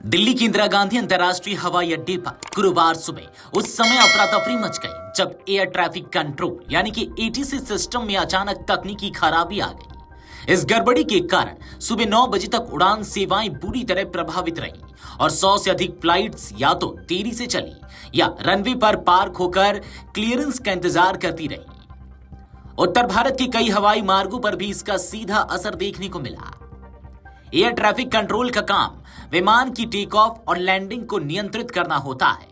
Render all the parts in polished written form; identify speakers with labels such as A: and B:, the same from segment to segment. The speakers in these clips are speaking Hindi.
A: दिल्ली की इंदिरा गांधी अंतर्राष्ट्रीय हवाई अड्डे पर गुरुवार सुबह उस समय अफरा तफरी मच गई जब एयर ट्रैफिक कंट्रोल यानी कि एटीसी सिस्टम में अचानक तकनीकी खराबी आ गई। इस गड़बड़ी के कारण सुबह 9 बजे तक उड़ान सेवाएं बुरी तरह प्रभावित रही और 100 से अधिक फ्लाइट्स या तो देरी से चली या रनवे पर पार्क होकर क्लियरेंस का इंतजार करती रही। उत्तर भारत के कई हवाई मार्गों पर भी इसका सीधा असर देखने को मिला। एयर ट्रैफिक कंट्रोल का काम विमान की टेक ऑफ और लैंडिंग को नियंत्रित करना होता है।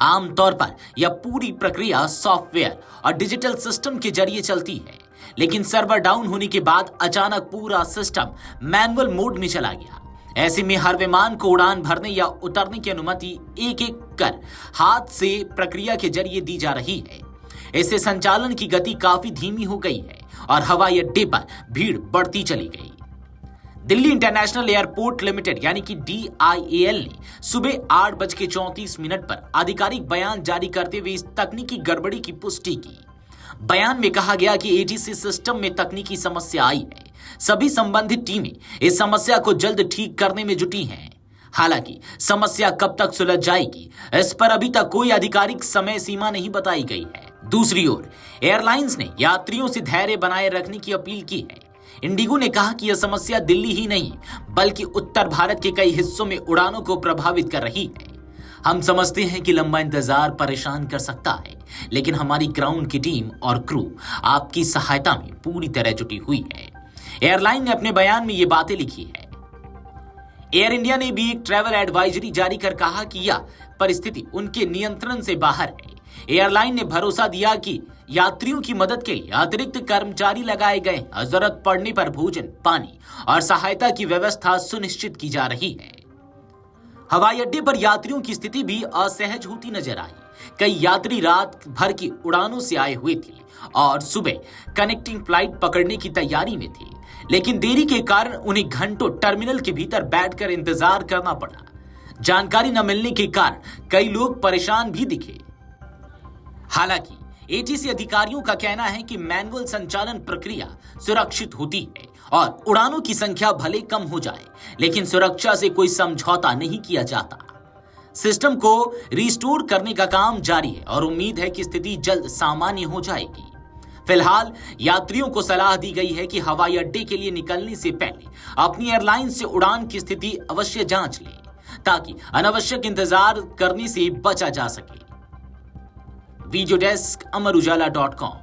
A: आमतौर पर यह पूरी प्रक्रिया सॉफ्टवेयर और डिजिटल सिस्टम के जरिए चलती है, लेकिन सर्वर डाउन होने के बाद अचानक पूरा सिस्टम मैनुअल मोड में चला गया। ऐसे में हर विमान को उड़ान भरने या उतरने की अनुमति एक एक कर हाथ से प्रक्रिया के जरिए दी जा रही है। इससे संचालन की गति काफी धीमी हो गई है और हवाई अड्डे पर भीड़ बढ़ती चली गई। दिल्ली इंटरनेशनल एयरपोर्ट लिमिटेड यानी कि DIAL ने सुबह 8:34 पर आधिकारिक बयान जारी करते हुए इस तकनीकी गड़बड़ी की पुष्टि की। बयान में कहा गया कि एटीसी सिस्टम में तकनीकी समस्या आई है। सभी संबंधित टीमें इस समस्या को जल्द ठीक करने में जुटी हैं। हालांकि समस्या कब तक सुलझ जाएगी, इस पर अभी तक कोई आधिकारिक समय सीमा नहीं बताई गई है। दूसरी ओर एयरलाइंस ने यात्रियों से धैर्य बनाए रखने की अपील की है। इंडिगो ने कहा कि यह समस्या दिल्ली ही नहीं बल्कि उत्तर भारत के कई हिस्सों में उड़ानों को प्रभावित कर रही है। हम समझते हैं कि लंबा इंतजार परेशान कर सकता है, लेकिन हमारी ग्राउंड की टीम और क्रू आपकी सहायता में पूरी तरह जुटी हुई है। एयरलाइन ने अपने बयान में ये बातें लिखी है। एयर इंडिया ने भी एक ट्रैवल एडवाइजरी जारी कर कहा कि यह परिस्थिति उनके नियंत्रण से बाहर है। एयरलाइन ने भरोसा दिया कि यात्रियों की मदद के लिए अतिरिक्त कर्मचारी लगाए गए और जरूरत पड़ने पर भोजन, पानी और सहायता की व्यवस्था सुनिश्चित की जा रही है। हवाई अड्डे पर यात्रियों की स्थिति भी असहज होती नजर आई। कई यात्री रात भर की उड़ानों से आए हुए थे और सुबह कनेक्टिंग फ्लाइट पकड़ने की तैयारी में थे, लेकिन देरी के कारण उन्हें घंटों टर्मिनल के भीतर बैठकर इंतजार करना पड़ा। जानकारी न मिलने के कारण कई लोग परेशान भी दिखे। हालांकि एटीसी अधिकारियों का कहना है कि मैनुअल संचालन प्रक्रिया सुरक्षित होती है और उड़ानों की संख्या भले कम हो जाए, लेकिन सुरक्षा से कोई समझौता नहीं किया जाता। सिस्टम को रिस्टोर करने का काम जारी है और उम्मीद है कि स्थिति जल्द सामान्य हो जाएगी। फिलहाल यात्रियों को सलाह दी गई है कि हवाई अड्डे के लिए निकलने से पहले अपनी एयरलाइन से उड़ान की स्थिति अवश्य जांच लें, ताकि अनावश्यक इंतजार करने से बचा जा सके। Video desk Amar Ujala dot com.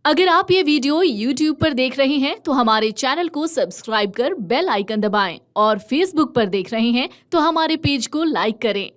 B: अगर आप ये वीडियो YouTube पर देख रहे हैं तो हमारे चैनल को सब्सक्राइब कर बेल आइकन दबाएं और Facebook पर देख रहे हैं तो हमारे पेज को लाइक करें।